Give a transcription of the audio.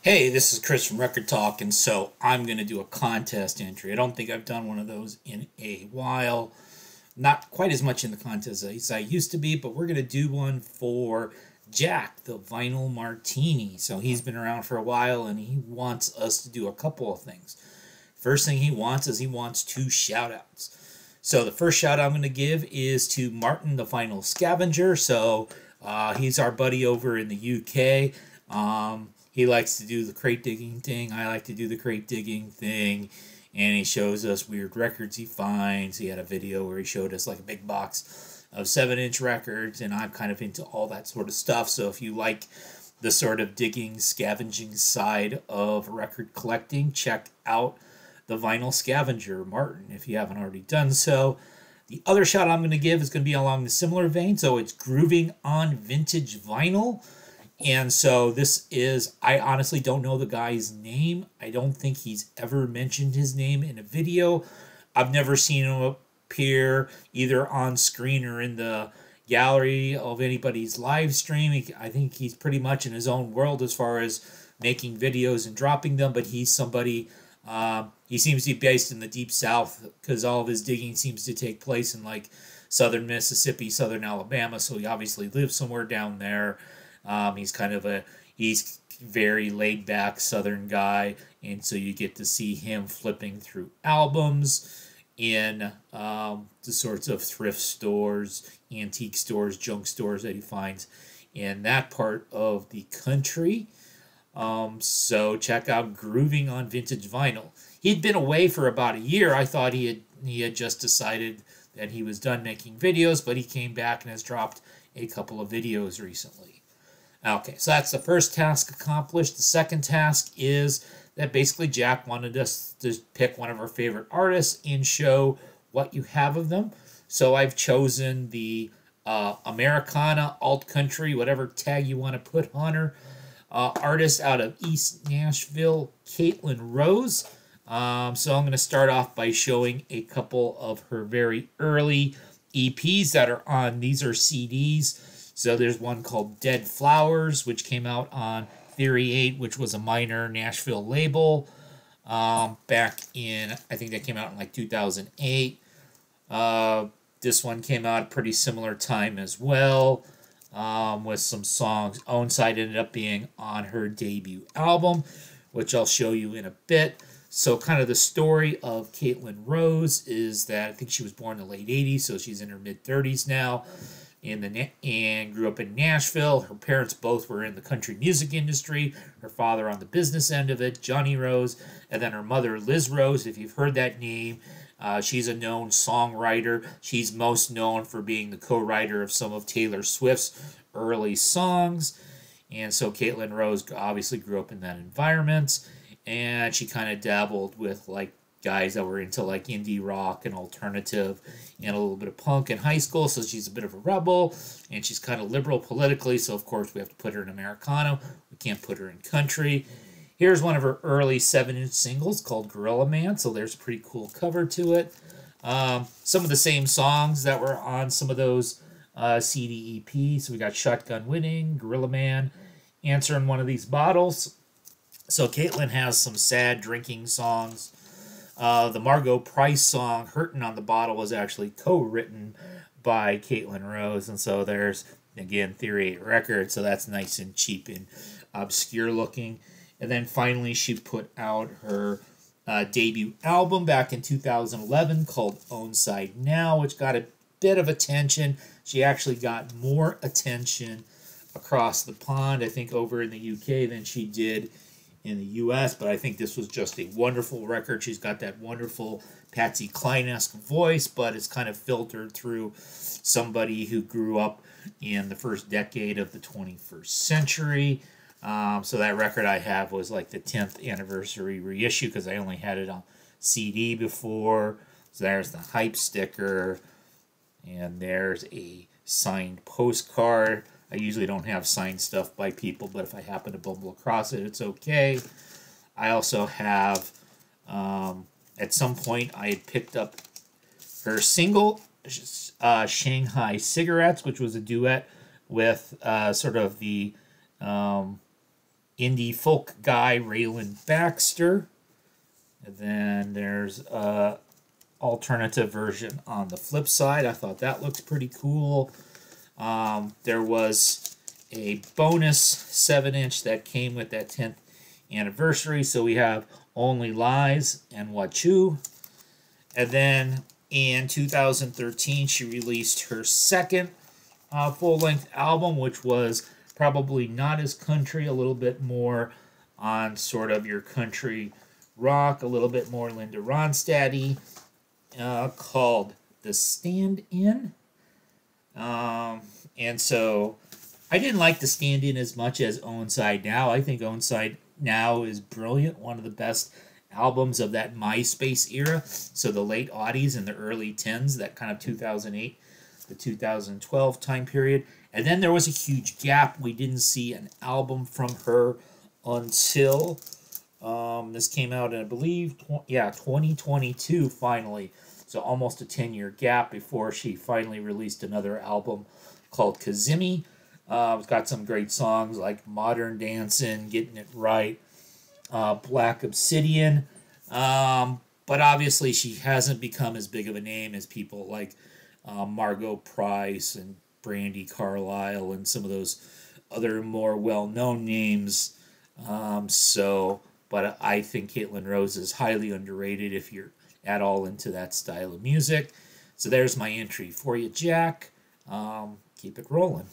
Hey, this is Chris from Record Talk, and so I'm going to do a contest entry. I don't think I've done one of those in a while. Not quite as much in the contest as I used to be, but we're going to do one for Jack, the Vinyl Martini. So he's been around for a while, and he wants us to do a couple of things. First thing he wants is he wants 2 shout-outs. So the first shout I'm going to give is to Martin, the Vinyl Scavenger. So he's our buddy over in the UK. He likes to do the crate digging thing. I like to do the crate digging thing. And he shows us weird records he finds. He had a video where he showed us like a big box of 7-inch records. And I'm kind of into all that sort of stuff. So if you like the sort of digging, scavenging side of record collecting, check out the Vinyl Scavenger, Martin, if you haven't already done so. The other shout I'm going to give is going to be along the similar vein. So it's Grooving on Vintage Vinyl. And so this is, I honestly don't know the guy's name. I don't think he's ever mentioned his name in a video. I've never seen him appear either on screen or in the gallery of anybody's live stream. I think he's pretty much in his own world as far as making videos and dropping them, but he's somebody, he seems to be based in the Deep South because all of his digging seems to take place in like southern Mississippi, southern Alabama, so he obviously lives somewhere down there. He's very laid back Southern guy, and so you get to see him flipping through albums in the sorts of thrift stores, antique stores, junk stores that he finds in that part of the country. So check out Grooving on Vintage Vinyl. He'd been away for about a year. I thought he had just decided that he was done making videos, but he came back and has dropped a couple of videos recently. Okay, so that's the first task accomplished. The second task is that basically Jack wanted us to pick one of our favorite artists and show what you have of them. So I've chosen the Americana, alt country, whatever tag you want to put on her, artist out of East Nashville, Caitlin Rose. So I'm going to start off by showing a couple of her very early EPs that are on. These are CDs. So there's one called Dead Flowers, which came out on Theory 8, which was a minor Nashville label back in, I think that came out in like 2008. This one came out at a pretty similar time as well, with some songs. Own Side ended up being on her debut album, which I'll show you in a bit. So kind of the story of Caitlin Rose is that I think she was born in the late 80s, so she's in her mid-30s now. And grew up in Nashville. Her parents both were in the country music industry. Her father on the business end of it, Johnny Rose, and then her mother, Liz Rose. If you've heard that name, she's a known songwriter. She's most known for being the co-writer of some of Taylor Swift's early songs. And so Caitlin Rose obviously grew up in that environment, and she kind of dabbled with like guys that were into like indie rock and alternative and a little bit of punk in high school. So she's a bit of a rebel, and she's kind of liberal politically. So of course we have to put her in Americana. We can't put her in country. Here's one of her early 7-inch singles called Gorilla Man. So there's a pretty cool cover to it. Some of the same songs that were on some of those CD EPs. So we got Shotgun Winning, Gorilla Man, Answer in One of These Bottles. So Caitlin has some sad drinking songs. The Margot Price song, Hurtin' on the Bottle, was actually co-written by Caitlin Rose. And so there's, again, Theory 8 Records. So that's nice and cheap and obscure looking. And then finally she put out her debut album back in 2011 called Own Side Now, which got a bit of attention. She actually got more attention across the pond, I think, over in the UK than she did in the U.S., but I think this was just a wonderful record. She's got that wonderful Patsy Cline-esque voice, but it's kind of filtered through somebody who grew up in the first decade of the 21st century. So that record I have was like the 10th anniversary reissue because I only had it on CD before. So there's the hype sticker, and there's a signed postcard. I usually don't have signed stuff by people, but if I happen to bumble across it, it's okay. I also have, at some point, I had picked up her single, Shanghai Cigarettes, which was a duet with sort of the indie folk guy Raylan Baxter. And then there's a alternative version on the flip side. I thought that looked pretty cool. There was a bonus 7-inch that came with that 10th anniversary. So we have Only Lies and Wachu. And then in 2013, she released her second full-length album, which was probably not as country, a little bit more on sort of your country rock, a little bit more Linda Ronstadt-y, called The Stand-In. And so I didn't like The Stand-In as much as Own Side Now. I think Own Side Now is brilliant, one of the best albums of that MySpace era, so the late aughties and the early 10s, that kind of 2008 to 2012 time period. And then there was a huge gap. We didn't see an album from her until this came out in, I believe, 2022 finally. So almost a 10-year gap before she finally released another album called Kazimi. It's got some great songs like Modern Dancin', Getting It Right, Black Obsidian. But obviously she hasn't become as big of a name as people like Margot Price and Brandi Carlile and some of those other more well-known names. But I think Caitlin Rose is highly underrated if you're at all into that style of music. So there's my entry for you, Jack. Keep it rolling.